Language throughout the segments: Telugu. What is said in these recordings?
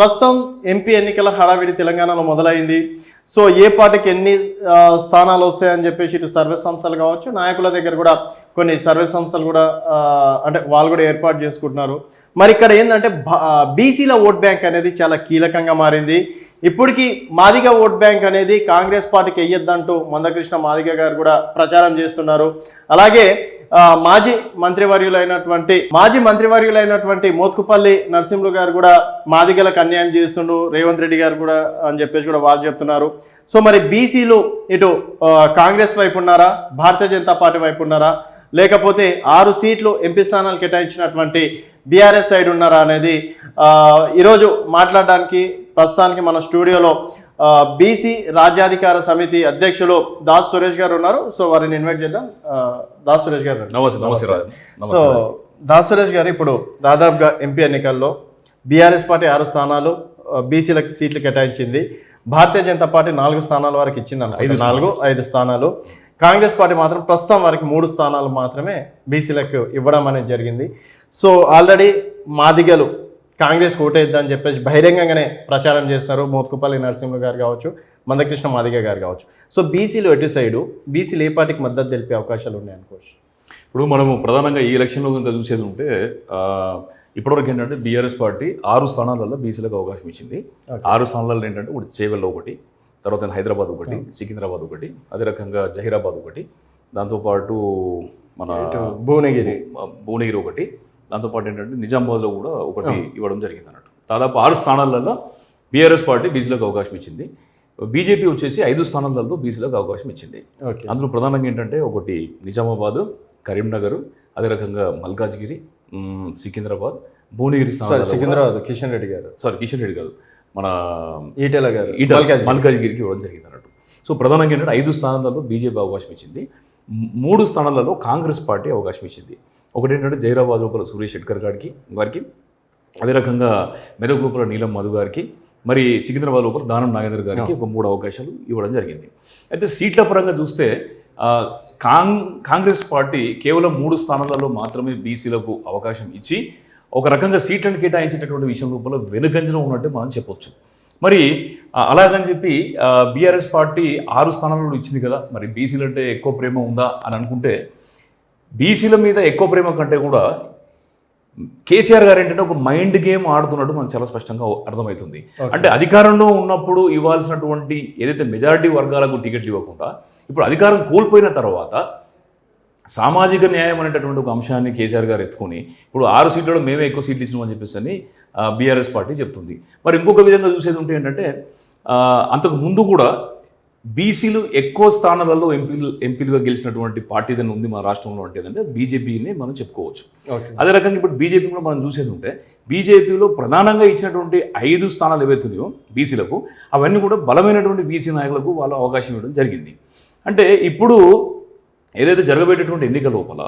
ప్రస్తుతం ఎంపీ ఎన్నికల హడావిడి తెలంగాణలో మొదలైంది. సో ఏ పార్టీకి ఎన్ని స్థానాలు వస్తాయని చెప్పేసి ఇటు సర్వే సంస్థలు కావచ్చు, నాయకుల దగ్గర కూడా కొన్ని సర్వే సంస్థలు కూడా అంటే వాళ్ళు కూడా ఏర్పాటు చేసుకుంటున్నారు. మరి ఇక్కడ ఏంటంటే బీసీల ఓట్ బ్యాంక్ అనేది చాలా కీలకంగా మారింది. ఇప్పటికీ మాదిగ ఓట్ బ్యాంక్ అనేది కాంగ్రెస్ పార్టీకి వెయ్యొద్దంటూ మందకృష్ణ మాదిగ గారు కూడా ప్రచారం చేస్తున్నారు. అలాగే మాజీ మంత్రివర్యులైనటువంటి మోత్కుపల్లి నరసింహులు గారు కూడా మాదిగలకు అన్యాయం చేస్తుండు రేవంత్ రెడ్డి గారు కూడా అని చెప్పేసి కూడా వాళ్ళు చెప్తున్నారు. సో మరి బీసీలు ఇటు కాంగ్రెస్ వైపు ఉన్నారా, భారతీయ జనతా పార్టీ వైపు ఉన్నారా, లేకపోతే 6 సీట్లు ఎంపీ స్థానాలు కేటాయించినటువంటి బీఆర్ఎస్ సైడ్ ఉన్నారా అనేది ఈరోజు మాట్లాడడానికి ప్రస్తుతానికి మన స్టూడియోలో బీసీ రాజ్యాధికార సమితి అధ్యక్షులు దాస్ సురేష్ గారు ఉన్నారు. సో వారిని ఇన్వైట్ చేద్దాం. దాస్ సురేష్ గారు. సో దాస్ సురేష్ గారు, ఇప్పుడు దాదాపుగా ఎంపీ ఎన్నికల్లో బీఆర్ఎస్ పార్టీ 6 స్థానాలు బీసీలకు సీట్లు కేటాయించింది. భారతీయ జనతా పార్టీ 4 స్థానాల వరకు ఇచ్చింది, 5 స్థానాలు. కాంగ్రెస్ పార్టీ మాత్రం ప్రస్తుతం వరకు 3 స్థానాలు మాత్రమే బీసీలకు ఇవ్వడం అనేది జరిగింది. సో ఆల్రెడీ మాదిగలు కాంగ్రెస్ ఓటేద్దని చెప్పేసి బహిరంగంగానే ప్రచారం చేస్తారు. మోత్కుపల్లి నరసింహులు గారు కావచ్చు, మందకృష్ణ మాదిగ గారు కావచ్చు. సో బీసీలు ఎటు సైడు, బీసీలు ఏ పార్టీకి మద్దతు తెలిపే అవకాశాలు ఉన్నాయనుకోవచ్చు. ఇప్పుడు మనము ప్రధానంగా ఈ ఎలక్షన్లో కనుక చూసేది ఉంటే ఇప్పటివరకు ఏంటంటే బీఆర్ఎస్ పార్టీ 6 స్థానాలలో బీసీలకు అవకాశం ఇచ్చింది. 6 స్థానాలలో ఏంటంటే ఒకటి చేవెళ్ళ ఒకటి, తర్వాత హైదరాబాద్ ఒకటి, సికింద్రాబాద్ ఒకటి, అదే రకంగా జహీరాబాద్ ఒకటి, దాంతోపాటు మన భువనగిరి ఒకటి, దాంతోపాటు ఏంటంటే నిజామాబాద్లో కూడా ఒకటి ఇవ్వడం జరిగింది అన్నట్టు. దాదాపు 6 స్థానాలలో బీఆర్ఎస్ పార్టీ బీసీలకు అవకాశం ఇచ్చింది. బీజేపీ వచ్చేసి 5 స్థానాలలో బీసీలకు అవకాశం ఇచ్చింది. అందులో ప్రధానంగా ఏంటంటే ఒకటి నిజామాబాద్, కరీంనగర్, అదే రకంగా మల్కాజ్గిరి, సికింద్రాబాద్, భువనగిరి సికింద్రాబాద్ కిషన్ రెడ్డి గారు మన మల్కాజ్గిరికి ఇవ్వడం జరిగింది అన్నట్టు. సో ప్రధానంగా ఏంటంటే 5 స్థానాలలో బీజేపీ అవకాశం ఇచ్చింది, 3 స్థానాలలో కాంగ్రెస్ పార్టీ అవకాశం ఇచ్చింది. ఒకటి ఏంటంటే జైరాబాద్ లోపల సురేష్ షెట్కర్ వారికి, అదే రకంగా మెదక్ లోపల నీలం మధు గారికి, మరి సికింద్రాబాద్ లోపల దానం నాగేంద్ర గారికి ఒక 3 అవకాశాలు ఇవ్వడం జరిగింది. అయితే సీట్ల పరంగా చూస్తే కాంగ్రెస్ పార్టీ కేవలం 3 స్థానాలలో మాత్రమే బీసీలకు అవకాశం ఇచ్చి ఒక రకంగా సీట్లను కేటాయించేటటువంటి విషయం లోపల వెనుకంజలో ఉన్నట్టు మనం చెప్పొచ్చు. మరి అలాగని చెప్పి బీఆర్ఎస్ పార్టీ 6 స్థానాలలో ఇచ్చింది కదా, మరి బీసీలు అంటే ఎక్కువ ప్రేమ ఉందా అని అనుకుంటే బీసీల మీద ఎక్కువ ప్రేమ కంటే కూడా కేసీఆర్ గారు ఏంటంటే ఒక మైండ్ గేమ్ ఆడుతున్నట్టు మనకు చాలా స్పష్టంగా అర్థమవుతుంది. అంటే అధికారంలో ఉన్నప్పుడు ఇవ్వాల్సినటువంటి ఏదైతే మెజారిటీ వర్గాలకు టికెట్లు ఇవ్వకుండా ఇప్పుడు అధికారం కోల్పోయిన తర్వాత సామాజిక న్యాయం అనేటటువంటి ఒక అంశాన్ని కేసీఆర్ గారు ఎత్తుకొని ఇప్పుడు 6 సీట్లలో మేమే ఎక్కువ సీట్లు ఇచ్చినామని చెప్పేసి అని బీఆర్ఎస్ పార్టీ చెప్తుంది. మరి ఇంకొక విధంగా చూసేది ఉంటే ఏంటంటే అంతకు ముందు కూడా బీసీలు ఎక్కువ స్థానాలలో ఎంపీలుగా గెలిచినటువంటి పార్టీ ఏదైనా ఉంది మన రాష్ట్రంలో అంటే ఏదంటే బీజేపీని మనం చెప్పుకోవచ్చు. అదే రకంగా ఇప్పుడు బీజేపీ కూడా మనం చూసేది ఉంటే బీజేపీలో ప్రధానంగా ఇచ్చినటువంటి 5 స్థానాలు ఏవైతున్నాయో బీసీలకు అవన్నీ కూడా బలమైనటువంటి బీసీ నాయకులకు వాళ్ళ అవకాశం ఇవ్వడం జరిగింది. అంటే ఇప్పుడు ఏదైతే జరగబోయేటటువంటి ఎన్నికల లోపల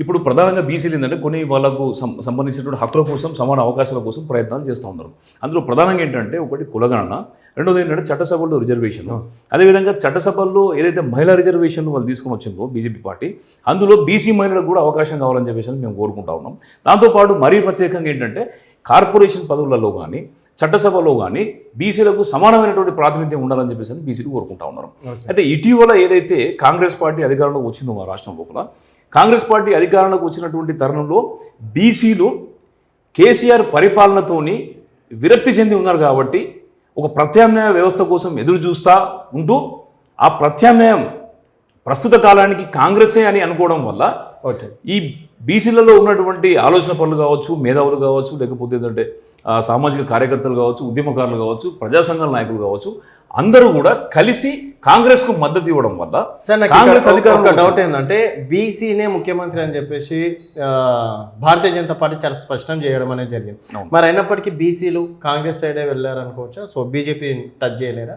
ఇప్పుడు ప్రధానంగా బీసీలు ఏంటంటే కొన్ని వాళ్ళకు సంబంధించినటువంటి హక్కుల కోసం, సమాన అవకాశాల కోసం ప్రయత్నాలు చేస్తూ ఉన్నారు. అందులో ప్రధానంగా ఏంటంటే ఒకటి కులగణన, రెండోది ఏంటంటే చట్టసభల్లో రిజర్వేషన్, అదేవిధంగా చట్టసభల్లో ఏదైతే మహిళా రిజర్వేషన్ వాళ్ళు తీసుకొని వచ్చిందో బీజేపీ పార్టీ, అందులో బీసీ మహిళలకు కూడా అవకాశం కావాలని చెప్పేసి మేము కోరుకుంటా ఉన్నాం. దాంతోపాటు మరీ ప్రత్యేకంగా ఏంటంటే కార్పొరేషన్ పదవులలో కానీ చట్టసభలో కానీ బీసీలకు సమానమైనటువంటి ప్రాతినిధ్యం ఉండాలని చెప్పేసి బీసీలు కోరుకుంటా ఉన్నారు. అయితే ఇటీవల ఏదైతే కాంగ్రెస్ పార్టీ అధికారంలోకి వచ్చిందో మా రాష్ట్రం లోపల, కాంగ్రెస్ పార్టీ అధికారంలోకి వచ్చినటువంటి తరుణంలో బీసీలు కేసీఆర్ పరిపాలనతోని విరక్తి చెంది ఉన్నారు కాబట్టి ఒక ప్రత్యామ్నాయ వ్యవస్థ కోసం ఎదురు చూస్తూ ఉంటూ ఆ ప్రత్యామ్నాయం ప్రస్తుత కాలానికి కాంగ్రెసే అని అనుకోవడం వల్ల ఈ బీసీలలో ఉన్నటువంటి ఆలోచన పనులు కావచ్చు, మేధావులు కావచ్చు, లేకపోతే ఏంటంటే సామాజిక కార్యకర్తలు కావచ్చు, ఉద్యమకారులు కావచ్చు, ప్రజా సంఘాల నాయకులు కావచ్చు, అందరూ కూడా కలిసి కాంగ్రెస్కు మద్దతు ఇవ్వడం వల్ల కాంగ్రెస్ అధికారంలో డౌట్ ఏంటంటే బీసీనే ముఖ్యమంత్రి అని చెప్పేసి భారతీయ జనతా పార్టీ చాలా స్పష్టం చేయడం అనేది జరిగింది. మరి అయినప్పటికీ బీసీలు కాంగ్రెస్ సైడే వెళ్ళారనుకోవచ్చా? సో బీజేపీ టచ్ చేయలేరా?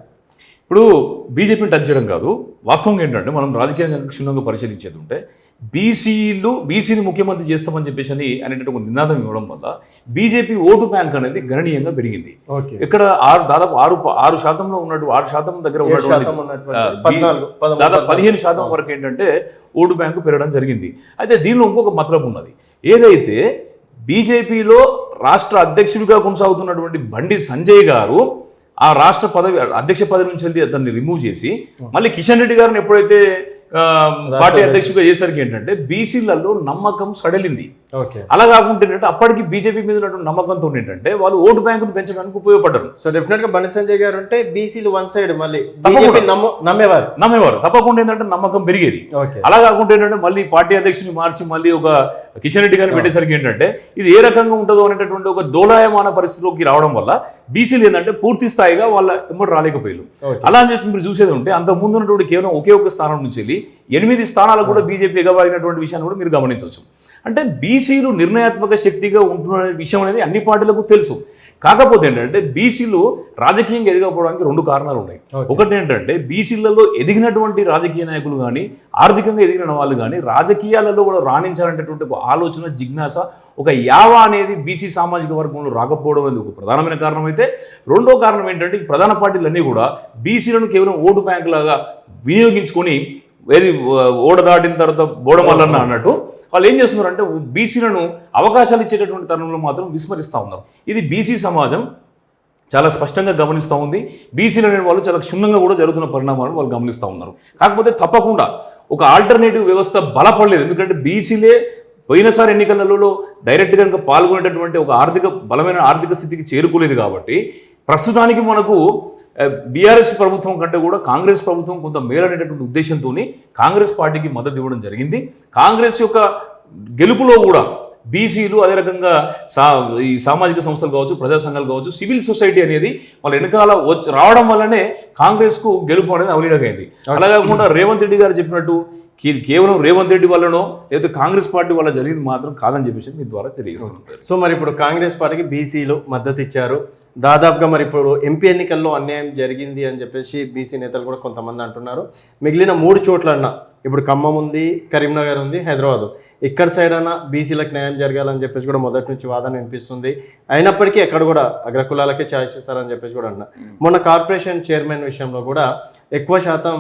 ఇప్పుడు బీజేపీని టచ్ చేయడం కాదు, వాస్తవంగా ఏంటంటే మనం రాజకీయంగా క్షుణ్ణంగా పరిశీలించేది ఉంటే బీసీని ముఖ్యమంత్రి చేస్తామని చెప్పేసి అనేటువంటి ఒక నినాదం ఇవ్వడం వల్ల బీజేపీ ఓటు బ్యాంక్ అనేది గణనీయంగా పెరిగింది. ఇక్కడ దాదాపు 6% ఉన్నట్టు 6% దగ్గర ఉన్నటువంటి దాదాపు 15% వరకు ఏంటంటే ఓటు బ్యాంకు పెరగడం జరిగింది. అయితే దీనిలో ఇంకొక మతలబు ఉన్నది. ఏదైతే బీజేపీలో రాష్ట్ర అధ్యక్షుడిగా కొనసాగుతున్నటువంటి బండి సంజయ్ గారు ఆ రాష్ట్ర పదవి అధ్యక్ష పదవి నుంచి వెళ్ళి అతన్ని రిమూవ్ చేసి మళ్ళీ కిషన్ రెడ్డి గారిని ఎప్పుడైతే పార్టీ అధ్యక్షుడిగా చేసరికి ఏంటంటే బీసీలలో నమ్మకం సడలింది. అలా కాకుండా ఏంటంటే అప్పటికి బీజేపీ మీద ఉన్నటువంటి నమ్మకంతో ఏంటంటే వాళ్ళు ఓటు బ్యాంకును పెంచడానికి ఉపయోగపడ్డారు. సో డెఫినెట్ గా బండి సంజయ్ గారు అంటే బీసీలు వన్ సైడ్ మళ్ళీ నమ్మేవారు తప్పకుండా ఏంటంటే నమ్మకం పెరిగేది. అలా కాకుండా ఏంటంటే మళ్ళీ పార్టీ అధ్యక్షుని మార్చి మళ్ళీ ఒక కిషన్ రెడ్డి గారిని పెట్టేసరికి ఏంటంటే ఇది ఏ రకంగా ఉంటుందో అనేటటువంటి ఒక డోలాయమాన పరిస్థితిలోకి రావడం వల్ల బీసీలు ఏంటంటే పూర్తి స్థాయిగా వాళ్ళ ఎమ్మటి రాలేకపోయారు. అలా అని చెప్పి మీరు చూసేది ఉంటే అంత ముందు ఉన్నటువంటి కేవలం ఒకే ఒక స్థానం నుంచి వెళ్ళి 8 స్థానాలకు కూడా బీజేపీ ఎగబాగినటువంటి విషయాన్ని కూడా మీరు గమనించవచ్చు. అంటే బీసీలు నిర్ణయాత్మక శక్తిగా ఉంటున్న విషయం అనేది అన్ని పార్టీలకు తెలుసు. కాకపోతే ఏంటంటే బీసీలు రాజకీయంగా ఎదగకపోవడానికి 2 కారణాలు ఉన్నాయి. ఒకటి ఏంటంటే బీసీలలో ఎదిగినటువంటి రాజకీయ నాయకులు కానీ ఆర్థికంగా ఎదిగిన వాళ్ళు కానీ రాజకీయాలలో కూడా రాణించాలనేటువంటి ఒక ఆలోచన జిజ్ఞాస ఒక యావ అనేది బీసీ సామాజిక వర్గంలో రాకపోవడం అనేది ఒక ప్రధానమైన కారణం అయితే, రెండో కారణం ఏంటంటే ఈ ప్రధాన పార్టీలన్నీ కూడా బీసీలను కేవలం ఓటు బ్యాంక్ లాగా వినియోగించుకొని ఏది ఓడ దాటిన తర్వాత బోడమల్లన్న అన్నట్టు వాళ్ళు ఏం చేస్తున్నారంటే బీసీలను అవకాశాలు ఇచ్చేటటువంటి తరుణంలో మాత్రం విస్మరిస్తూ ఉన్నారు. ఇది బీసీ సమాజం చాలా స్పష్టంగా గమనిస్తూ ఉంది. బీసీలు అనే వాళ్ళు చాలా క్షుణ్ణంగా కూడా జరుగుతున్న పరిణామాలను వాళ్ళు గమనిస్తూ ఉన్నారు. కాకపోతే తప్పకుండా ఒక ఆల్టర్నేటివ్ వ్యవస్థ బలపడలేదు. ఎందుకంటే బీసీలే పోయినసారి ఎన్నికలలో డైరెక్ట్గా కనుక పాల్గొనేటటువంటి ఒక బలమైన ఆర్థిక స్థితికి చేరుకోలేదు. కాబట్టి ప్రస్తుతానికి మనకు బీఆర్ఎస్ ప్రభుత్వం కంటే కూడా కాంగ్రెస్ ప్రభుత్వం కొంత మేలనేటటువంటి ఉద్దేశంతో కాంగ్రెస్ పార్టీకి మద్దతు ఇవ్వడం జరిగింది. కాంగ్రెస్ యొక్క గెలుపులో కూడా బీసీలు అదే రకంగా ఈ సామాజిక సంస్థలు కావచ్చు, ప్రజా సంఘాలు కావచ్చు, సివిల్ సొసైటీ అనేది వాళ్ళ వెనకాల రావడం వల్లనే కాంగ్రెస్కు గెలుపు అనేది అవలీలమైంది. అలా కాకుండా రేవంత్ రెడ్డి గారు చెప్పినట్టు ఇది కేవలం రేవంత్ రెడ్డి వల్లనో లేదా కాంగ్రెస్ పార్టీ వల్ల జరిగింది మాత్రం కాదని చెప్పేసి మీ ద్వారా తెలియజేస్తున్నారు. సో మరి ఇప్పుడు కాంగ్రెస్ పార్టీకి బీసీలు మద్దతు ఇచ్చారు. దాదాపుగా మరి ఇప్పుడు ఎంపీ ఎన్నికల్లో అన్యాయం జరిగింది అని చెప్పేసి బీసీ నేతలు కూడా కొంతమంది అంటున్నారు. మిగిలిన 3 చోట్ల అన్నా ఇప్పుడు ఖమ్మం ఉంది, కరీంనగర్ ఉంది, హైదరాబాద్, ఇక్కడ సైడ్ అన్నా బీసీలకు న్యాయం జరగాలని చెప్పేసి కూడా మొదటి నుంచి వాదన వినిపిస్తుంది. అయినప్పటికీ ఎక్కడ కూడా అగ్రకులాలకే ఛాయిస్ ఇస్తారని చెప్పేసి కూడా అంటున్నారు. మొన్న కార్పొరేషన్ చైర్మన్ విషయంలో కూడా ఎక్కువ శాతం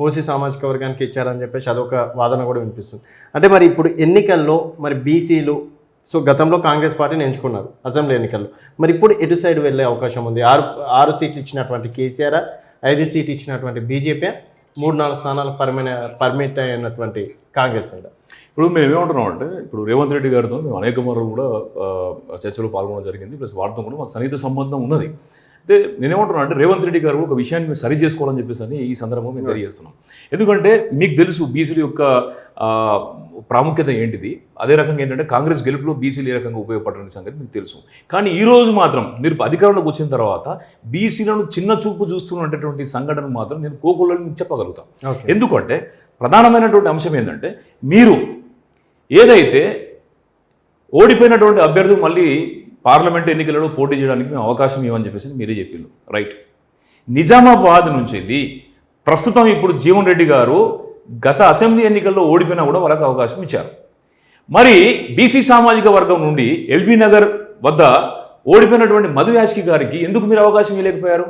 ఓసీ సామాజిక వర్గానికి ఇచ్చారని చెప్పేసి అదొక వాదన కూడా వినిపిస్తుంది. అంటే మరి ఇప్పుడు ఎన్నికల్లో మరి బీసీలు సో గతంలో కాంగ్రెస్ పార్టీని ఎంచుకున్నారు అసెంబ్లీ ఎన్నికల్లో, మరి ఇప్పుడు ఎటు సైడ్ వెళ్ళే అవకాశం ఉంది? 6 సీట్లు ఇచ్చినటువంటి కేసీఆర్, 5 సీట్లు ఇచ్చినటువంటి బీజేపీ, 3-4 స్థానాలు పర్మిట్ అయినటువంటి కాంగ్రెస్ సైడ్. ఇప్పుడు మేము ఏమంటున్నాం అంటే ఇప్పుడు రేవంత్ రెడ్డి గారితో మేము అనేక మార్లు కూడా చర్చలో పాల్గొనడం జరిగింది. ప్లస్ వాటితో కూడా మాకు సన్నిహిత సంబంధం ఉన్నది. అయితే నేనేమంటున్నాను అంటే రేవంత్ రెడ్డి గారు ఒక విషయాన్ని మీరు సరి చేసుకోవాలని చెప్పేసి అని ఈ సందర్భంగా మేము తెలియజేస్తున్నాం. ఎందుకంటే మీకు తెలుసు బీసీల యొక్క ప్రాముఖ్యత ఏంటిది, అదే రకంగా ఏంటంటే కాంగ్రెస్ గెలుపులో బీసీలు ఏ రకంగా ఉపయోగపడని సంగతి మీకు తెలుసు. కానీ ఈ రోజు మాత్రం మీరు అధికారంలోకి వచ్చిన తర్వాత బీసీలను చిన్న చూపు చూస్తున్నటువంటి సంఘటన మాత్రం నేను కోకులని చెప్పగలుగుతాను. ఎందుకంటే ప్రధానమైనటువంటి అంశం ఏంటంటే మీరు ఏదైతే ఓడిపోయినటువంటి అభ్యర్థులు మళ్ళీ పార్లమెంట్ ఎన్నికలలో పోటీ చేయడానికి మేము అవకాశం ఇవ్వని చెప్పేసి మీరే చెప్పిండు. రైట్. నిజామాబాద్ నుంచి వెళ్ళి ప్రస్తుతం ఇప్పుడు జీవన్ రెడ్డి గారు గత అసెంబ్లీ ఎన్నికల్లో ఓడిపోయినా కూడా వాళ్ళకి అవకాశం ఇచ్చారు. మరి బీసీ సామాజిక వర్గం నుండి ఎల్బీ నగర్ వద్ద ఓడిపోయినటువంటి మధు యాష్కి గారికి ఎందుకు మీరు అవకాశం ఇవ్వలేకపోయారు?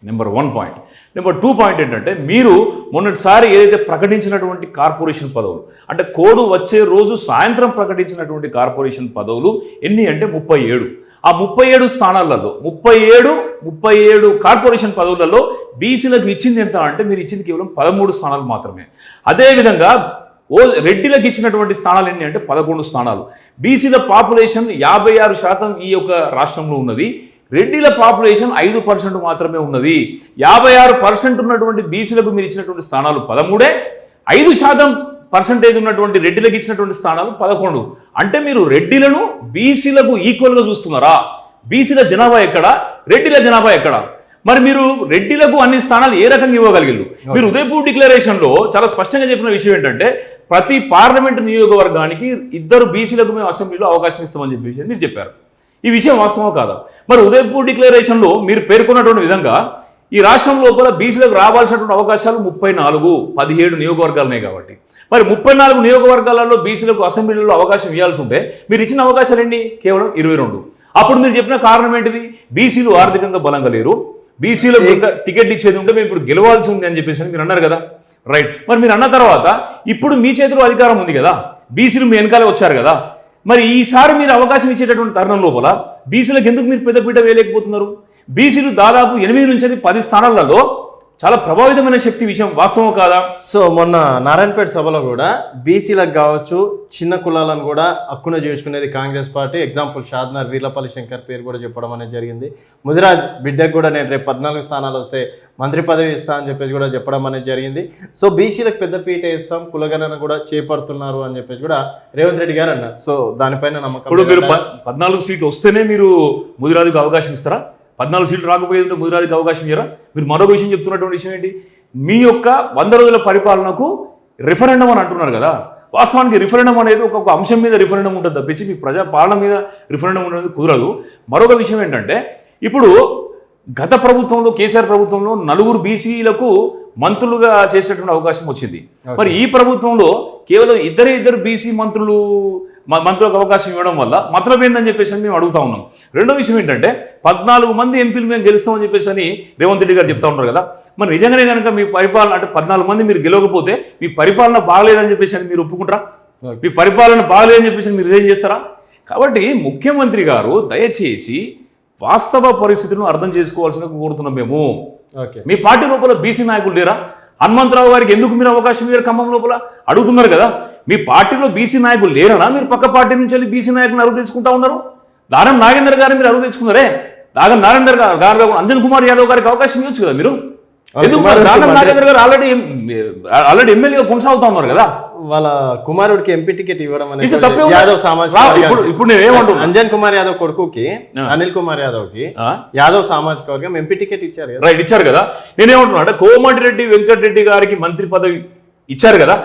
Number 1 point. నెంబర్ 2 పాయింట్ ఏంటంటే మీరు మొన్నటిసారి ఏదైతే ప్రకటించినటువంటి కార్పొరేషన్ పదవులు అంటే కోడ్ వచ్చే రోజు సాయంత్రం ప్రకటించినటువంటి కార్పొరేషన్ పదవులు ఎన్ని అంటే 37. ఆ 37 స్థానాలలో 37 కార్పొరేషన్ పదవులలో బీసీలకు ఇచ్చింది ఎంత అంటే మీరు ఇచ్చింది కేవలం 13 స్థానాలు మాత్రమే. అదేవిధంగా రెడ్డిలకు ఇచ్చినటువంటి స్థానాలు ఎన్ని అంటే 11 స్థానాలు. బీసీల పాపులేషన్ 56% ఈ యొక్క రాష్ట్రంలో ఉన్నది. రెడ్డిల పాపులేషన్ 5% మాత్రమే ఉన్నది. 56% ఉన్నటువంటి బీసీలకు మీరు ఇచ్చినటువంటి స్థానాలు 13, 5% ఉన్నటువంటి రెడ్డిలకు ఇచ్చినటువంటి స్థానాలు 11. అంటే మీరు రెడ్డిలను బీసీలకు ఈక్వల్గా చూస్తున్నారా? బీసీల జనాభా ఎక్కడ, రెడ్డిల జనాభా ఎక్కడ? మరి మీరు రెడ్డిలకు అన్ని స్థానాలు ఏ రకంగా ఇవ్వగలిగారు? మీరు ఉదయపూర్ డిక్లరేషన్లో చాలా స్పష్టంగా చెప్పిన విషయం ఏంటంటే ప్రతి పార్లమెంటు నియోజకవర్గానికి 2 బీసీలకు మేము అసెంబ్లీలో అవకాశం ఇస్తామని చెప్పేసి మీరు చెప్పారు. ఈ విషయం వాస్తవం కాదా? మరి ఉదయపూర్ డిక్లరేషన్లో మీరు పేర్కొన్నటువంటి విధంగా ఈ రాష్ట్రం లోపల బీసీలకు రావాల్సినటువంటి అవకాశాలు 34, 17 నియోజకవర్గాలున్నాయి. కాబట్టి మరి 34 నియోజకవర్గాలలో బీసీలకు అసెంబ్లీలో అవకాశం ఇవ్వాల్సి ఉంటే మీరు ఇచ్చిన అవకాశాలు ఎన్ని? కేవలం 22. అప్పుడు మీరు చెప్పిన కారణం ఏంటిది? బీసీలు ఆర్థికంగా బలంగా లేరు, బీసీలకు టికెట్ ఇచ్చేది ఉంటే మేము ఇప్పుడు గెలవాల్సి ఉంది అని చెప్పేసి మీరు అన్నారు కదా. రైట్. మరి మీరు అన్న తర్వాత ఇప్పుడు మీ చేతిలో అధికారం ఉంది కదా, బీసీలు మీ వెనకాలే వచ్చారు కదా, మరి ఈసారి మీరు అవకాశం ఇచ్చేటటువంటి తరుణం లోపల బీసీలకు ఎందుకు మీరు పెద్దపీట వేయలేకపోతున్నారు? బీసీలు దాదాపు 8 నుంచి 10 స్థానాలలో చాలా ప్రభావితమైన శక్తి విషయం వాస్తవం కాదా? సో మొన్న నారాయణపేట సభలో కూడా బీసీలకు కావచ్చు చిన్న కులాలను కూడా హక్కున చేర్చుకునేది కాంగ్రెస్ పార్టీ. ఎగ్జాంపుల్ షాద్నగర్ వీర్లపల్లి శంకర్ పేరు కూడా చెప్పడం అనేది జరిగింది. ముదిరాజ్ బిడ్డకు కూడా నేను రేపు 14 స్థానాలు వస్తే మంత్రి పదవి ఇస్తా అని చెప్పేసి కూడా చెప్పడం అనేది జరిగింది. సో బీసీలకు పెద్ద పీట ఇస్తాం, కులగణన కూడా చేపడుతున్నారు అని చెప్పేసి కూడా రేవంత్ రెడ్డి గారు అన్నారు. సో దానిపైన నమ్మకం. ఇప్పుడు మీరు 14 సీట్లు వస్తేనే మీరు ముదిరాజుకు అవకాశం ఇస్తారా? 14 సీట్లు రాకపోయేదంటే ముదిరాజుకి అవకాశం ఇయ్యరా? మీరు మరొక విషయం చెప్తున్నటువంటి విషయం ఏంటి? మీ యొక్క 100 రోజుల పరిపాలనకు రిఫరెండం అని అంటున్నారు కదా. వాస్తవానికి రిఫరెండం అనేది ఒక అంశం మీద రిఫరెండం ఉంటుంది తప్పించి మీ ప్రజా పాలన మీద రిఫరెండం అనేది కుదరదు. మరొక విషయం ఏంటంటే ఇప్పుడు గత ప్రభుత్వంలో కేసీఆర్ ప్రభుత్వంలో 4 బీసీలకు మంత్రులుగా చేసేటువంటి అవకాశం వచ్చింది. మరి ఈ ప్రభుత్వంలో కేవలం ఇద్దరు బీసీ మంత్రులకు అవకాశం ఇవ్వడం వల్ల మతలబ్ ఏందని చెప్పేసి మేము అడుగుతా ఉన్నాం. రెండో విషయం ఏంటంటే 14 మంది ఎంపీలు మేము గెలుస్తామని చెప్పేసి అని రేవంత్ రెడ్డి గారు చెప్తా ఉన్నారు కదా. మరి నిజంగానే కనుక మీ పరిపాలన అంటే 14 మంది మీరు గెలవకపోతే మీ పరిపాలన బాగలేదని చెప్పేసి అని మీరు ఒప్పుకుంటారా? మీ పరిపాలన బాగలేదని చెప్పేసి మీరు ఏం చేస్తారా? కాబట్టి ముఖ్యమంత్రి గారు దయచేసి వాస్తవ పరిస్థితులను అర్థం చేసుకోవాల్సిన కోరుతున్నాం మేము. మీ పార్టీ లోపల బీసీ నాయకులు లేరా? హనుమంతరావు గారికి ఎందుకు మీరు అవకాశం ఇవ్వరు? ఖమ్మం లోపల అడుగుతున్నారు కదా. మీ పార్టీలో బీసీ నాయకులు లేరనా? మీరు పక్క పార్టీ నుంచి వెళ్ళి బీసీ నాయకులను అరువు తెచ్చుకుంటా ఉన్నారు. దానం నాగేందర్ గారిని మీరు అరువు తెచ్చుకున్నారే. దానం నాగేందర్ గారు అంజన్ కుమార్ యాదవ్ గారికి అవకాశం ఇవ్వచ్చు కదా మీరు. ఎందుకు దానం నాగేందర్ గారు ఆల్రెడీ ఎమ్మెల్యేగా కొనసాగుతా ఉన్నారు కదా. వాళ్ళ కుమారుడికి ఎంపీ టికెట్ ఇవ్వడం అనేది యాదవ్ ఇప్పుడు నేను ఏమంటున్నా, అంజన్ కుమార్ యాదవ్ కొడుకుకి అనిల్ కుమార్ యాదవ్ కి యాదవ్ సామాజిక వర్గం ఎంపీ టికెట్ ఇచ్చారు. రైట్, ఇచ్చారు కదా. నేనేమంటున్నా అంటే కోమటిరెడ్డి వెంకటరెడ్డి గారికి మంత్రి పదవి ఇచ్చారు కదా.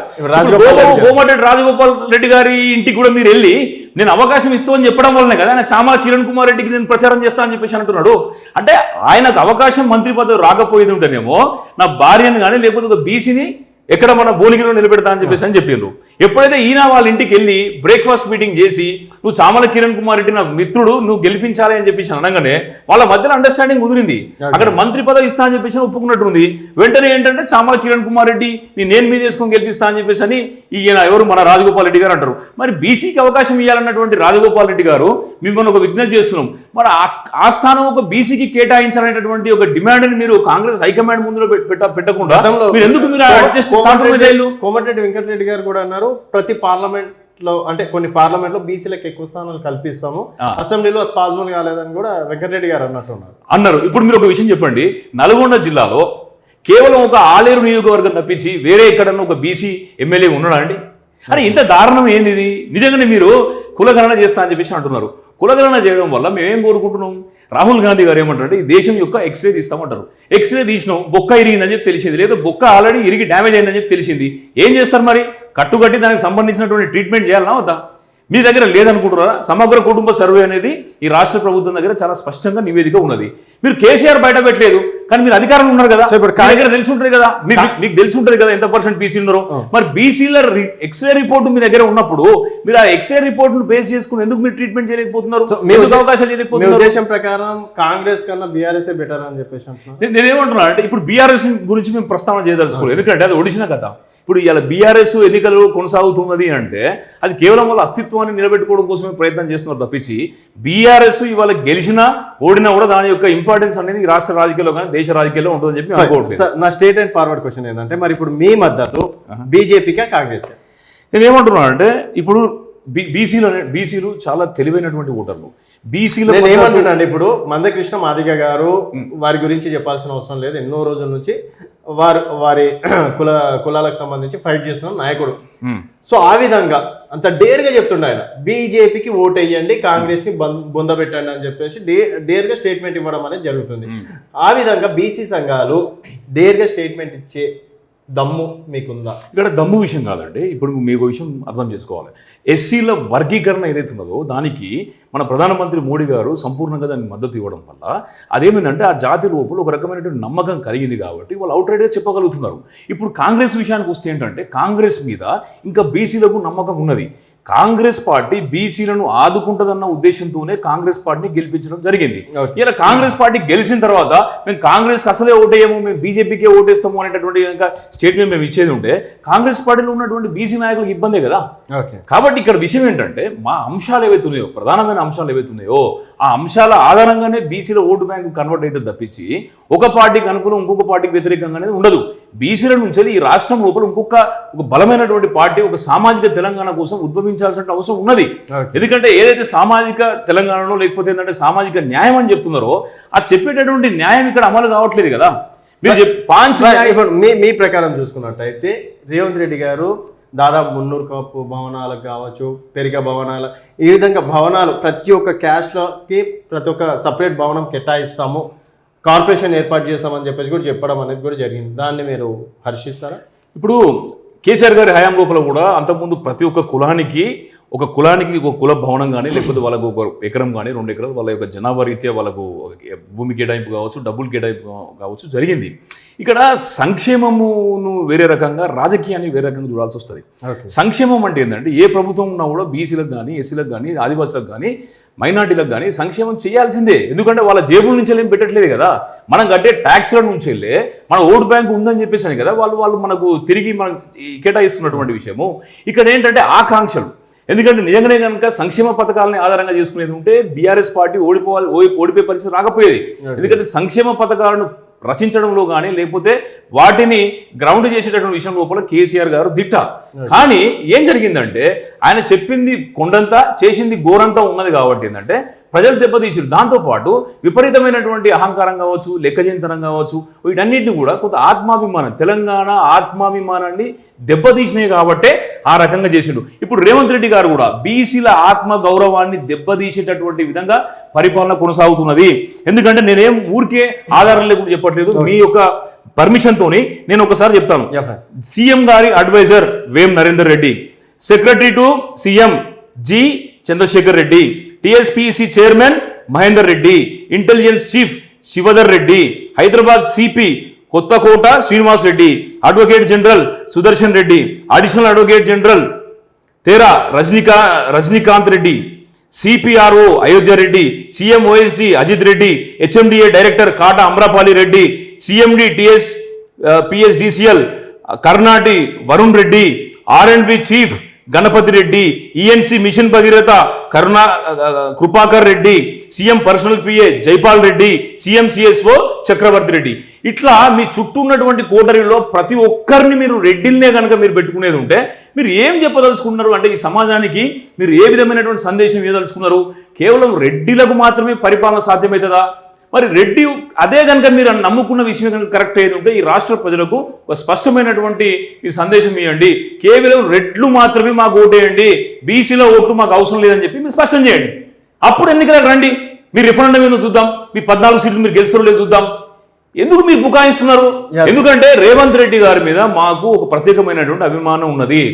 కోమటిరెడ్డి రాజగోపాల్ రెడ్డి గారి ఇంటికి కూడా మీరు వెళ్ళి నేను అవకాశం ఇస్తామని చెప్పడం వల్లనే కదా ఆయన చామా కిరణ్ కుమార్ రెడ్డికి నేను ప్రచారం చేస్తానని చెప్పేసి అంటున్నాడు. అంటే ఆయనకు అవకాశం మంత్రి పదవి రాకపోయేది ఉంటేనేమో నా భార్యను కానీ లేకపోతే ఒక బీసీని ఎక్కడ మన భువనగిరిలో నిలబెడతా అని చెప్పేసి అని చెప్పిండ్రు. ఎప్పుడైతే ఈయన వాళ్ళ ఇంటికి వెళ్ళి బ్రేక్ఫాస్ట్ మీటింగ్ చేసి నువ్వు చామల కిరణ్ కుమార్ రెడ్డి నాకు మిత్రుడు, నువ్వు గెలిపించాలి అని చెప్పేసి అనగానే వాళ్ళ మధ్యలో అండర్స్టాండింగ్ కుదిరింది. అక్కడ మంత్రి పదవి ఇస్తా అని చెప్పేసి ఒప్పుకున్నట్టుంది. వెంటనే ఏంటంటే చామల కిరణ్ కుమార్ రెడ్డి నేను మీద వేసుకొని గెలిపిస్తా అని చెప్పేసి అని ఈయన ఎవరు మన రాజగోపాల్ రెడ్డి గారు అంటారు. మరి బీసీకి అవకాశం ఇవ్వాలన్నటువంటి రాజగోపాల్ రెడ్డి గారు మిమ్మల్ని ఒక విజ్ఞప్తి చేస్తున్నాం. మరి ఆ స్థానం ఒక బీసీకి కేటాయించాలనేటువంటి ఒక డిమాండ్ని మీరు కాంగ్రెస్ హైకమాండ్ ముందులో పెట్టకుండా మీరు ఎందుకు కోమటిరెడ్డి వెంకటరెడ్డి గారు కూడా అన్నారు ప్రతి పార్లమెంట్ లో అంటే కొన్ని పార్లమెంట్ లో బీసీలకు ఎక్కువ స్థానాలు కల్పిస్తాము, అసెంబ్లీలో అది పాసిబుల్ కాలేదని కూడా వెంకటరెడ్డి గారు అన్నారు. ఇప్పుడు మీరు ఒక విషయం చెప్పండి, నల్గొండ జిల్లాలో కేవలం ఒక ఆలేరు నియోజకవర్గం తప్పించి వేరే ఎక్కడన్నా ఒక బీసీ ఎమ్మెల్యే ఉన్నాడా అండి? అరే ఇంత దారుణం ఏంది ఇది? నిజంగానే మీరు కులగణన చేస్తా అని చెప్పేసి అంటున్నారు. కులగణన చేయడం వల్ల మేమేం కోరుకుంటున్నాం? రాహుల్ గాంధీ గారు ఏమంటారంటే ఈ దేశం యొక్క ఎక్స్రే తీస్తామంటారు. ఎక్స్రే తీసినాం, బొక్క ఇరిగిందని చెప్పి తెలిసింది, లేదా బొక్క ఆల్రెడీ ఇరిగి డ్యామేజ్ అయిందని చెప్పి తెలిసింది. ఏం చేస్తారు మరి? కట్టుకట్టి దానికి సంబంధించినటువంటి ట్రీట్మెంట్ చేయాలన్నా వద్దా? మీ దగ్గర లేదనుకుంటున్నారా? సమగ్ర కుటుంబ సర్వే అనేది ఈ రాష్ట్ర ప్రభుత్వం దగ్గర చాలా స్పష్టంగా నివేదిక ఉన్నది. మీరు కేసీఆర్ బయట పెట్టలేదు, కానీ మీరు అధికారంలో ఉన్నారు కదా, దగ్గర తెలిసి ఉంటుంది కదా, మీకు తెలిసి ఉంటుంది కదా ఎంత పర్సెంట్ బీసీ ఉన్నారో. మరి బీసీల ఎక్స్రే రిపోర్ట్ మీ దగ్గర ఉన్నప్పుడు మీరు ఆ ఎక్స్రే రిపోర్ట్ ను బేస్ చేసుకుని ఎందుకు మీరు ట్రీట్మెంట్ చేయలేకపోతున్నారు? అవకాశాలు చేయలేకపోతున్నారు? ఉద్దేశం ప్రకారం కాంగ్రెస్ కన్నా బీఆర్ఎస్ బెటర్ అని చెప్పేసి నేనేమంటున్నా అంటే ఇప్పుడు బీఆర్ఎస్ గురించి మేము ప్రస్తావన చేయదలుచుకోలేదు, ఎందుకంటే అది ఒడిసిన కథ. ఇప్పుడు ఇలా బీఆర్ఎస్ ఎన్నికలు కొనసాగుతున్నది అంటే అది కేవలం వాళ్ళ అస్తిత్వాన్ని నిలబెట్టుకోవడం కోసమే ప్రయత్నం చేస్తున్నారు తప్పించి బీఆర్ఎస్ ఇవాళ గెలిచినా ఓడినా కూడా దాని యొక్క ఇంపార్టెన్స్ అనేది రాష్ట్ర రాజకీయాల్లో కానీ దేశ రాజకీయాల్లో ఉంటుందని చెప్పి అనుకోవట్లేదు. నా స్ట్రేట్ అండ్ ఫార్వర్డ్ క్వశ్చన్ ఏంటంటే మరి ఇప్పుడు మీ మద్దతు బీజేపీకా కాంగ్రెస్? నేను ఏమంటున్నాను అంటే ఇప్పుడు బీసీలు చాలా తెలివైనటువంటి ఓటర్లు. బీసీలో ఏమంటున్నాండి, ఇప్పుడు మందకృష్ణ మాదిగ గారు వారి గురించి చెప్పాల్సిన అవసరం లేదు, ఎన్నో రోజుల నుంచి వారి కులాలకు సంబంధించి ఫైట్ చేస్తున్న నాయకుడు. సో ఆ విధంగా అంత డేర్గా చెప్తుండే ఆయన బీజేపీకి ఓట్ వేయండి, కాంగ్రెస్ ని బొందబెట్టండి అని చెప్పేసి డేర్గా స్టేట్మెంట్ ఇవ్వడం అనేది జరుగుతుంది. ఆ విధంగా బీసీ సంఘాలు డేర్గా స్టేట్మెంట్ ఇచ్చే దమ్ము మీకుందా? ఇక్కడ దమ్ము విషయం కాదండి. ఇప్పుడు మీకు విషయం అర్థం చేసుకోవాలి. ఎస్సీల వర్గీకరణ ఏదైతే ఉన్నదో దానికి మన ప్రధానమంత్రి మోడీ గారు సంపూర్ణంగా దానికి మద్దతు ఇవ్వడం వల్ల అదేమిటంటే ఆ జాతి లోపల ఒక రకమైనటువంటి నమ్మకం కలిగింది కాబట్టి వాళ్ళు అవుట్రైట్గా చెప్పగలుగుతున్నారు. ఇప్పుడు కాంగ్రెస్ విషయానికి వస్తే ఏంటంటే కాంగ్రెస్ మీద ఇంకా బీసీలకు నమ్మకం ఉన్నది. కాంగ్రెస్ పార్టీ బీసీలను ఆదుకుంటుందన్న ఉద్దేశంతోనే కాంగ్రెస్ పార్టీని గెలిపించడం జరిగింది. ఇలా కాంగ్రెస్ పార్టీ గెలిచిన తర్వాత మేము కాంగ్రెస్కి అసలే ఓటేయము, మేము బీజేపీకే ఓటేస్తాము అనేటటువంటి స్టేట్మెంట్ మేము ఇచ్చేది ఉంటే కాంగ్రెస్ పార్టీలో ఉన్నటువంటి బీసీ నాయకులకు ఇబ్బందే కదా. కాబట్టి ఇక్కడ విషయం ఏంటంటే మా అంశాలు ఏవైతే ఉన్నాయో, ప్రధానమైన అంశాలు ఏవైతే ఉన్నాయో ఆ అంశాల ఆధారంగానే బీసీల ఓటు బ్యాంకు కన్వర్ట్ అయితే తప్పించి ఒక పార్టీకి అనుకూలం ఇంకొక పార్టీకి వ్యతిరేకంగా అనేది ఉండదు. బీసీల నుంచి ఈ రాష్ట్రం లోపల ఒక బలమైనటువంటి పార్టీ ఒక సామాజిక తెలంగాణ కోసం ఉద్భవించాల్సిన అవసరం ఉన్నది. ఎందుకంటే ఏదైతే సామాజిక తెలంగాణలో లేకపోతే ఏంటంటే సామాజిక న్యాయం అని చెప్తున్నారో ఆ చెప్పేటటువంటి న్యాయం ఇక్కడ అమలు కావట్లేదు కదా. మీరు మీ ప్రకారం చూసుకున్నట్టయితే రేవంత్ రెడ్డి గారు దాదాపు 300 కప్పు భవనాలకు కావచ్చు, పెరిగ భవనాలు, ఈ విధంగా భవనాలు ప్రతి ఒక్క క్యాస్ట్లోకి ప్రతి ఒక్క సపరేట్ భవనం కేటాయిస్తాము, కార్పొరేషన్ ఏర్పాటు చేస్తామని చెప్పేసి కూడా చెప్పడం అనేది కూడా జరిగింది. దాన్ని మీరు హర్షిస్తారా? ఇప్పుడు కేసీఆర్ గారి హయాం లోపల కూడా అంతకుముందు ప్రతి ఒక్క కులానికి ఒక కుల భవనం కానీ లేకపోతే వాళ్ళకు ఒక ఎకరం కానీ 2 ఎకరాలు వాళ్ళ యొక్క జనాభా రీత్యా వాళ్ళకు భూమి కేటాయింపు కావచ్చు, డబ్బులు కేటాయింపు కావచ్చు జరిగింది. ఇక్కడ సంక్షేమమును వేరే రకంగా, రాజకీయాన్ని వేరే రకంగా చూడాల్సి వస్తుంది. సంక్షేమం అంటే ఏంటంటే ఏ ప్రభుత్వం ఉన్నా కూడా బీసీలకు కానీ, ఎస్సీలకు కానీ, ఆదివాసులకు కానీ, మైనార్టీలకు కానీ సంక్షేమం చేయాల్సిందే. ఎందుకంటే వాళ్ళ జేబుల నుంచి ఏం పెట్టట్లేదు కదా, మనం కట్టే ట్యాక్స్ల నుంచి వెళ్ళే మన ఓటు బ్యాంకు ఉందని చెప్పేసి కదా వాళ్ళు మనకు తిరిగి మనకు కేటాయిస్తున్నటువంటి విషయము. ఇక్కడ ఏంటంటే ఆకాంక్షలు. ఎందుకంటే నిజంగానే కనుక సంక్షేమ పథకాలని ఆధారంగా చేసుకునేది ఉంటే బీఆర్ఎస్ పార్టీ ఓడిపోయే పరిస్థితి రాకపోయేది. ఎందుకంటే సంక్షేమ పథకాలను రచించడంలో కానీ లేకపోతే వాటిని గ్రౌండ్ చేసేటటువంటి విషయం లోపల కేసీఆర్ గారు దిట్ట. కానీ ఏం జరిగిందంటే ఆయన చెప్పింది కొండంతా చేసింది గోరంతా ఉన్నది కాబట్టి ఏంటంటే ప్రజలు దెబ్బతీసారు. దాంతోపాటు విపరీతమైనటువంటి అహంకారం కావచ్చు, లెక్కజంతనం కావచ్చు, వీటన్నిటిని కూడా కొంత ఆత్మాభిమానం, తెలంగాణ ఆత్మాభిమానాన్ని దెబ్బతీసినాయి కాబట్టే ఆ రకంగా చేసిండు. ఇప్పుడు రేవంత్ రెడ్డి గారు కూడా బీసీల ఆత్మ గౌరవాన్ని దెబ్బతీసేటటువంటి విధంగా పరిపాలన కొనసాగుతున్నది. ఎందుకంటే నేనేం ఊరికే ఆధారం లేకుండా చెప్పట్లేదు, మీ యొక్క పర్మిషన్ తోని నేను ఒకసారి చెప్తాను. సీఎం గారి adviser Vem Narender Reddy, secretary to CM G Chandrasekhar Reddy, TSPSC chairman Mahender Reddy, intelligence chief Shivadhar Reddy, Hyderabad CP Kothakota Srinivas Reddy, advocate general Sudarshan Reddy, additional advocate general Tera Rajinikanth Reddy, CPRO Ayodhya Reddy, CM OSD Ajith Reddy, HMDA director Kata Amrapali Reddy, CMD PSDCL Karnati Varun Reddy, R and B chief Ganapathi Reddy, ENC mission Bhagiratha Kripakar Reddy, CM personal PA Jaipal Reddy, CM CSO Chakravarthi Reddy. ఇట్లా మీ చుట్టూ ఉన్నటువంటి కోటరీలో ప్రతి ఒక్కరిని మీరు రెడ్డిల్నే కనుక మీరు పెట్టుకునేది ఉంటే మీరు ఏం చెప్పదలుచుకున్నారు అంటే ఈ సమాజానికి మీరు ఏ విధమైనటువంటి సందేశం ఇవ్వదలుచుకున్నారు? కేవలం రెడ్డిలకు మాత్రమే పరిపాలన సాధ్యమవుతుందా? మరి రెడ్డి అదే కనుక మీరు నమ్ముకున్న విషయం కనుక కరెక్ట్ అయ్యేది ఉంటే ఈ రాష్ట్ర ప్రజలకు ఒక స్పష్టమైనటువంటి ఈ సందేశం ఇవ్వండి. కేవలం రెడ్లు మాత్రమే మాకు ఓటేయండి, బీసీలో ఓట్లు మాకు అవసరం లేదని చెప్పి మీరు స్పష్టం చేయండి. అప్పుడు ఎన్నికలకు రండి, మీరు రిఫరెండం ఏదో చూద్దాం, మీ 14 సీట్లు మీరు గెలుస్తారో లేదు చూద్దాం. ఎందుకు మీరు బుకాయిస్తున్నారు? ఎందుకంటే రేవంత్ రెడ్డి గారి మీద మాకు ఒక ప్రత్యేకమైనటువంటి అభిమానం ఉన్నది,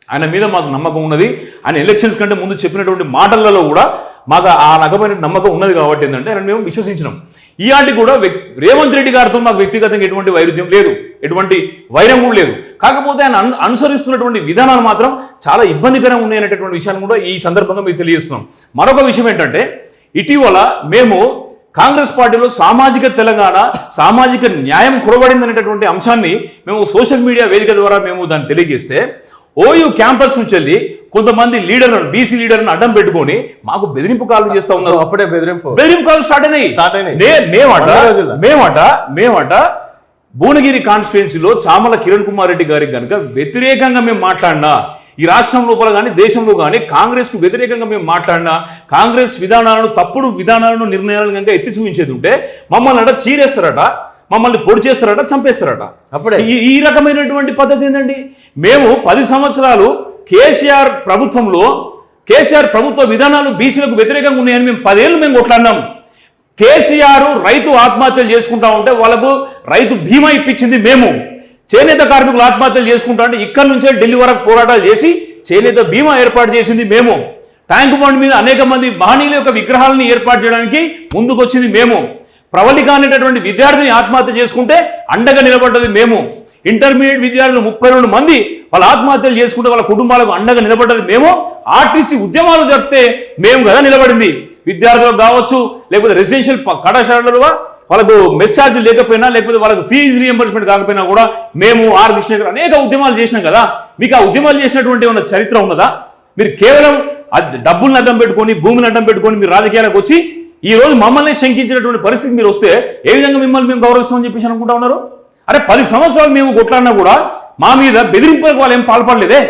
ఆయన మీద మాకు నమ్మకం ఉన్నది. ఆయన ఎలక్షన్స్ కంటే ముందు చెప్పినటువంటి మాటలలో కూడా మాకు ఆ రకమైన నమ్మకం ఉన్నది కాబట్టి ఏంటంటే ఆయన మేము విశ్వసించినాం. ఈనాటి కూడా రేవంత్ రెడ్డి గారితో మాకు వ్యక్తిగతంగా ఎటువంటి వైరుధ్యం లేదు, ఎటువంటి వైరం కూడా లేదు. కాకపోతే ఆయన అనుసరిస్తున్నటువంటి విధానాలు మాత్రం చాలా ఇబ్బందికరంగా ఉన్నాయనేటటువంటి విషయాన్ని కూడా ఈ సందర్భంగా మీకు తెలియజేస్తున్నాం. మరొక విషయం ఏంటంటే ఇటీవల మేము కాంగ్రెస్ పార్టీలో సామాజిక తెలంగాణ, సామాజిక న్యాయం కురబడింది అనేటటువంటి అంశాన్ని మేము సోషల్ మీడియా వేదిక ద్వారా మేము దాన్ని తెలియజేస్తే ఓయూ క్యాంపస్ నుంచి వెళ్ళి కొంతమంది లీడర్లను, బీసీ లీడర్లను అడ్డం పెట్టుకొని మాకు బెదిరింపు కాల్ చేస్తా ఉన్నారు. అప్పుడే బెదిరింపు కాల్ స్టార్ట్ అయినాయి. మేమట భువనగిరి కాన్స్టిట్యుయెన్సీలో చామల కిరణ్ కుమార్ రెడ్డి గారికి కనుక వ్యతిరేకంగా మేము మాట్లాడినా, ఈ రాష్ట్రం లోపల కానీ దేశంలో కానీ కాంగ్రెస్ కు వ్యతిరేకంగా మేము మాట్లాడినా, కాంగ్రెస్ విధానాలను, తప్పుడు విధానాలను, నిర్ణయాలను కనుక ఎత్తి చూపించేది ఉంటే మమ్మల్ని చీరేస్తారట, మమ్మల్ని పొడి చేస్తారట, చంపేస్తారట. అప్పుడే ఈ రకమైనటువంటి పద్ధతి ఏంటండి? మేము 10 సంవత్సరాలు కేసీఆర్ ప్రభుత్వ విధానాలు బీసీలకు వ్యతిరేకంగా ఉన్నాయని మేము 10 ఏళ్ళు మేము కొట్లాడినాం. కేసీఆర్ రైతు ఆత్మహత్యలు చేసుకుంటా ఉంటే వాళ్ళకు రైతు బీమా ఇప్పించింది మేము. చేనేత కార్మికులు ఆత్మహత్యలు చేసుకుంటా అంటే ఇక్కడ నుంచే ఢిల్లీ వరకు పోరాటాలు చేసి చేనేత బీమా ఏర్పాటు చేసింది మేము. ట్యాంక్ బండ్ మీద అనేక మంది మహనీయుల యొక్క విగ్రహాలను ఏర్పాటు చేయడానికి ముందుకొచ్చింది మేము. ప్రవళిక అనేటటువంటి విద్యార్థిని ఆత్మహత్య చేసుకుంటే అండగా నిలబడ్డది మేము. ఇంటర్మీడియట్ విద్యార్థులు 32 మంది వాళ్ళ ఆత్మహత్యలు చేసుకుంటే వాళ్ళ కుటుంబాలకు అండగా నిలబడ్డది మేము. ఆర్టీసీ ఉద్యమాలు జరిపితే మేము కదా నిలబడింది. విద్యార్థులకు కావచ్చు, లేకపోతే రెసిడెన్షియల్ కళాశాలలో వాళ్ళకు మెస్ ఛార్జ్ లేకపోయినా, లేకపోతే వాళ్ళకు ఫీజు రీఎంబర్స్మెంట్ కాకపోయినా కూడా మేము ఆర్ కృష్ణ గారు అనేక ఉద్యమాలు చేసినాం కదా. మీకు ఆ ఉద్యమాలు చేసినటువంటి ఉన్న చరిత్ర ఉన్నదా? మీరు కేవలం డబ్బులను అడ్డం పెట్టుకొని, భూమిని అడ్డం పెట్టుకొని మీరు రాజకీయాలకు వచ్చి ఈ రోజు మమ్మల్ని శంకించినటువంటి పరిస్థితి మీరు వస్తే ఏ విధంగా మిమ్మల్ని మేము గౌరవిస్తామని చెప్పేసి అనుకుంటా ఉన్నారు? అరే 10 సంవత్సరాలు మేము కొట్లాడినా కూడా మా మీద బెదిరింపులకు వాళ్ళు ఏం పాల్పడలేదే.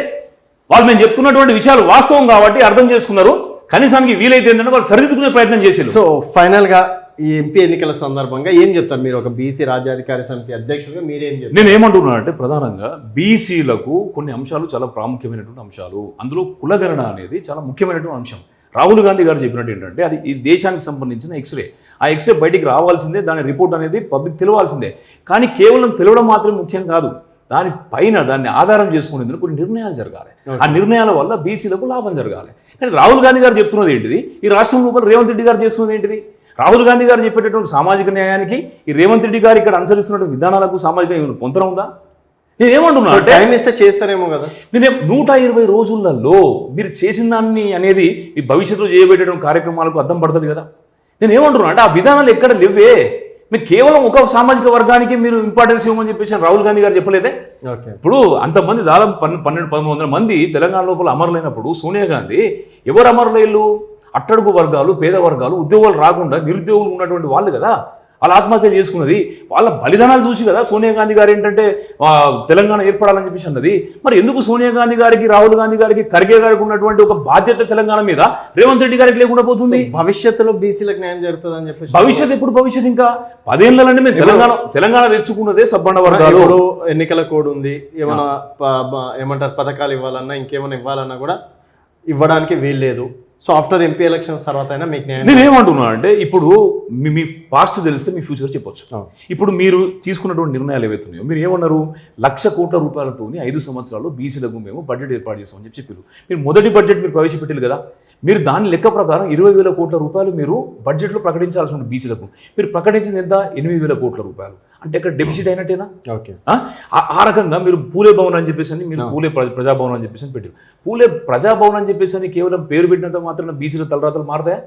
వాళ్ళు మేము చెప్తున్నటువంటి విషయాలు వాస్తవం కాబట్టి అర్థం చేసుకున్నారు. కనీసానికి వీలైతే ఏంటంటే వాళ్ళు సరిదిద్దుకునే ప్రయత్నం చేశారు. సో ఫైనల్ గా ఈ ఎంపీ ఎన్నికల సందర్భంగా ఏం చెప్తారు మీరు? ఒక బీసీ రాజ్యాధికారి సమితి అధ్యక్షుడిగా మీరేం చెప్తారు? నేను ఏమంటున్నాను అంటే ప్రధానంగా బీసీలకు కొన్ని అంశాలు చాలా ప్రాముఖ్యమైనటువంటి అంశాలు. అందులో కులగణన అనేది చాలా ముఖ్యమైనటువంటి అంశం. రాహుల్ గాంధీ గారు చెప్పినట్టు ఏంటంటే అది ఈ దేశానికి సంబంధించిన ఎక్స్రే. ఆ ఎక్స్రే బయటికి రావాల్సిందే, దాని రిపోర్ట్ అనేది పబ్లిక్ తెలియాల్సిందే. కానీ కేవలం తెలియడం మాత్రమే ముఖ్యం కాదు, దానిపైన దాన్ని ఆధారం చేసుకునేందుకు కొన్ని నిర్ణయాలు జరగాలి. ఆ నిర్ణయాల వల్ల బీసీలకు లాభం జరగాలి. కానీ రాహుల్ గాంధీ గారు చెప్తున్నది ఏంటిది? ఈ రాష్ట్రం లోపల రేవంత్ రెడ్డి గారు చేస్తున్నది ఏంటిది? రాహుల్ గాంధీ గారు చెప్పేటటువంటి సామాజిక న్యాయానికి ఈ రేవంత్ రెడ్డి గారు ఇక్కడ అనుసరిస్తున్నటువంటి విధానాలకు సామాజిక పొంతన ఉందా? నేనేమంటున్నా అంటే టైం ఇస్తే చేస్తారేమో కదా. నేను 120 రోజులలో మీరు చేసిన దాన్ని అనేది ఈ భవిష్యత్తులో చేయబెట్టేటువంటి కార్యక్రమాలకు అర్థం పడుతుంది కదా. నేను ఏమంటున్నా అంటే ఆ విధానాలు ఎక్కడ లేవే. మీరు కేవలం ఒక సామాజిక వర్గానికి మీరు ఇంపార్టెన్స్ ఇవ్వమని చెప్పేసి రాహుల్ గాంధీ గారు చెప్పలేదే. ఇప్పుడు అంతమంది దాదాపు 1200-1300 మంది తెలంగాణ లోపల అమరులైనప్పుడు సోనియా గాంధీ ఎవరు అమరులయ్యారు? అట్టడుగు వర్గాలు, పేద వర్గాలు, ఉద్యోగాలు రాకుండా నిరుద్యోగులు ఉన్నటువంటి వాళ్ళు కదా వాళ్ళు ఆత్మహత్యలు చేసుకున్నది. వాళ్ళ బలిదానాలు చూసి కదా సోనియా గాంధీ గారు ఏంటంటే తెలంగాణ ఏర్పడాలని చెప్పేసి అన్నది. మరి ఎందుకు సోనియా గాంధీ గారికి, రాహుల్ గాంధీ గారికి, ఖర్గే గారికి ఉన్నటువంటి ఒక బాధ్యత తెలంగాణ మీద రేవంత్ రెడ్డి గారికి లేకుండా పోతుంది? భవిష్యత్తులో బీసీలకు న్యాయం జరుగుతుంది అని చెప్పేసి భవిష్యత్తు ఎప్పుడు? భవిష్యత్తు ఇంకా 10 ఏళ్ళంటే మేము తెలంగాణ తెచ్చుకున్నదే సబ్బండ వర్గాలు. ఎన్నికల కోడ్ ఉంది, ఏమైనా ఏమంటారు పథకాలు ఇవ్వాలన్నా ఇంకేమైనా ఇవ్వాలన్నా కూడా ఇవ్వడానికి వీల్లేదు. సో ఆఫ్టర్ ఎంపీ ఎలక్షన్స్ తర్వాత అయినా మీకు నేనేమంటున్నా అంటే ఇప్పుడు మీ పాస్ట్ తెలిస్తే మీ ఫ్యూచర్ చెప్పొచ్చు. ఇప్పుడు మీరు తీసుకున్నటువంటి నిర్ణయాలు ఏవైతున్నాయో మీరు ఏమన్నారు? 1,00,000 కోట్ల రూపాయలతో 5 సంవత్సరాల్లో బీసీలకు మేము బడ్జెట్ ఏర్పాటు చేస్తామని చెప్పారు. మీరు మొదటి బడ్జెట్ మీరు ప్రవేశపెట్టారు కదా. మీరు దాని లెక్క ప్రకారం 20,000 కోట్ల రూపాయలు మీరు బడ్జెట్లో ప్రకటించాల్సి ఉంటుంది బీసీలకు. మీరు ప్రకటించింది ఎంత? 8,000 కోట్ల రూపాయలు. అంటే ఇక్కడ డెఫిసిట్ అయినట్టేనా? ఓకే. ఆ రకంగా మీరు పూలే భవన్ అని చెప్పేసి మీరు పూలే ప్రజాభవన్ అని చెప్పేసి పెట్టారు. పూలే ప్రజాభవన్ అని చెప్పేసి కేవలం పేరు పెట్టినంత మాత్రం బీసీల తలరాతలు మారతాయా?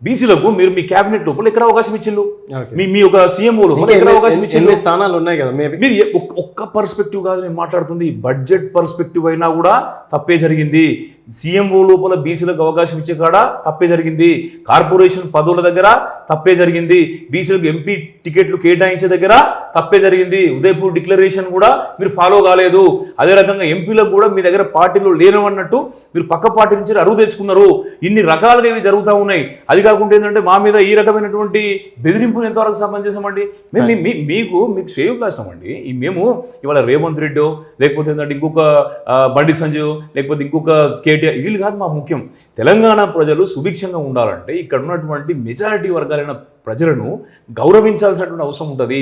బీసీలకు మీరు మీ క్యాబినెట్ లోపల ఎక్కడ అవకాశం ఇచ్చిండు? మీ ఒక సీఎంఓ లోపల ఎక్కడ అవకాశం ఇచ్చిండు? స్థానాలు ఉన్నాయి కదా. మీరు ఒక్క పర్స్పెక్టివ్ కాదు నేను మాట్లాడుతుంది, బడ్జెట్ పర్స్పెక్టివ్ అయినా కూడా తప్పే జరిగింది. సీఎంఓ లోపల బీసీలకు అవకాశం ఇచ్చే కాడ తప్పే జరిగింది. కార్పొరేషన్ పదవుల దగ్గర తప్పే జరిగింది. బీసీలకు ఎంపీ టికెట్లు కేటాయించే దగ్గర తప్పే జరిగింది. ఉదయపూర్ డిక్లరేషన్ కూడా మీరు ఫాలో కాలేదు. అదే రకంగా ఎంపీలకు కూడా మీ దగ్గర పార్టీలో లేనవన్నట్టు మీరు పక్క పార్టీ నుంచి అరువు తెచ్చుకున్నారు. ఇన్ని రకాలుగా ఇవి జరుగుతూ ఉన్నాయి. అది కాకుండా ఏంటంటే మా మీద ఈ రకమైనటువంటి బెదిరింపులు ఎంతవరకు సంబంధించామండి? మీకు సేవ్ చేస్తామండి. మేము ఇవాళ రేవంత్ రెడ్డి లేకపోతే ఏంటంటే ఇంకొక బండి సంజయ్ లేకపోతే ఇంకొక కేటీఆర్ వీళ్ళు కాదు మా ముఖ్యం. తెలంగాణ ప్రజలు సుభిక్షంగా ఉండాలంటే ఇక్కడ ఉన్నటువంటి మెజారిటీ వర్గాలైన ప్రజలను గౌరవించాల్సినటువంటి అవసరం ఉంటుంది.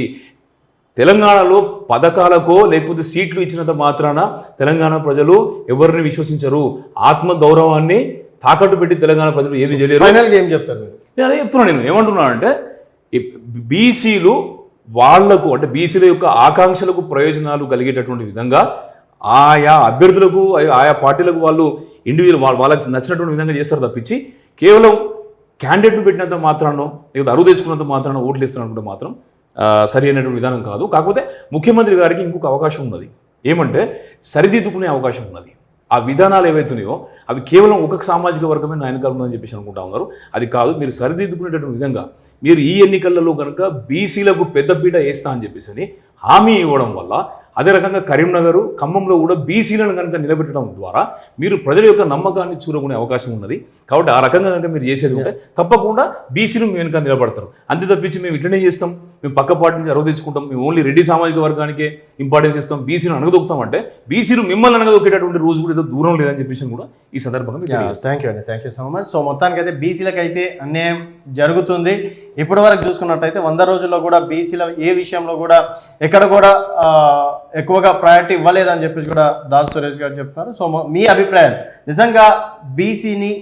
తెలంగాణలో పథకాలకో లేకపోతే సీట్లు ఇచ్చినంత మాత్రాన తెలంగాణ ప్రజలు ఎవరిని విశ్వసించరు. ఆత్మ గౌరవాన్ని తాకట్టు పెట్టి తెలంగాణ ప్రజలు ఏది చేయలేరు. ఏం చెప్తారు? నేను అదే చెప్తున్నాను. నేను ఏమంటున్నాను అంటే బీసీలు వాళ్లకు అంటే బీసీల యొక్క ఆకాంక్షలకు ప్రయోజనాలు కలిగేటటువంటి విధంగా ఆయా అభ్యర్థులకు ఆయా పార్టీలకు వాళ్ళు ఇండివిజువల్ వాళ్ళకి నచ్చినటువంటి విధంగా చేస్తారు తప్పించి కేవలం క్యాండిడేట్ను పెట్టినంత మాత్రానో లేదా అరువు తెచ్చుకున్నంత మాత్రాన ఓట్లు ఇస్తున్నప్పుడు మాత్రం సరి అయినటువంటి విధానం కాదు. కాకపోతే ముఖ్యమంత్రి గారికి ఇంకొక అవకాశం ఉన్నది. ఏమంటే సరిదిద్దుకునే అవకాశం ఉన్నది. ఆ విధానాలు ఏవైతున్నాయో అవి కేవలం ఒక సామాజిక వర్గమే నాయనకాలం ఉందని చెప్పేసి అనుకుంటా ఉన్నారు. అది కాదు, మీరు సరిదిద్దుకునేటటువంటి విధంగా మీరు ఈ ఎన్నికలలో కనుక బీసీలకు పెద్దపీట వేస్తా అని చెప్పేసి హామీ ఇవ్వడం వల్ల, అదే రకంగా కరీంనగర్ ఖమ్మంలో కూడా బీసీలను కనుక నిలబెట్టడం ద్వారా మీరు ప్రజల యొక్క నమ్మకాన్ని చూరగొనే అవకాశం ఉన్నది. కాబట్టి ఆ రకంగా కనుక మీరు చేసేది ఉంటే తప్పకుండా బీసీలు మేము వెనుక నిలబడతారు. అంతే తప్పించి మేము ఇట్లనే చేస్తాం, మేము పక్క పార్టీ నుంచి అరువు తెచ్చుకుంటాం, మేము ఓన్లీ రెడ్డి సామాజిక వర్గానికే ఇంపార్టెన్స్ ఇస్తాం, బీసీలు అనగదొక్కుతాం అంటే బీసీలు మిమ్మల్ని అనగదొక్కేటటువంటి రోజు కూడా ఏదో దూరం లేదని చెప్పేసి కూడా ఈ సందర్భంగా థ్యాంక్ యూ అండి. Thank you so much. So మొత్తానికి అయితే బీసీలకు అయితే అన్యాయం జరుగుతుంది. ఇప్పటి వరకు చూసుకున్నట్టయితే 100 రోజుల్లో కూడా బీసీల ఏ విషయంలో కూడా ఎక్కడ కూడా ఎక్కువగా ప్రయారిటీ ఇవ్వలేదని చెప్పేసి కూడా దాస్ సురేష్ గారు చెప్తున్నారు. సో మీ అభిప్రాయం నిజంగా బీసీని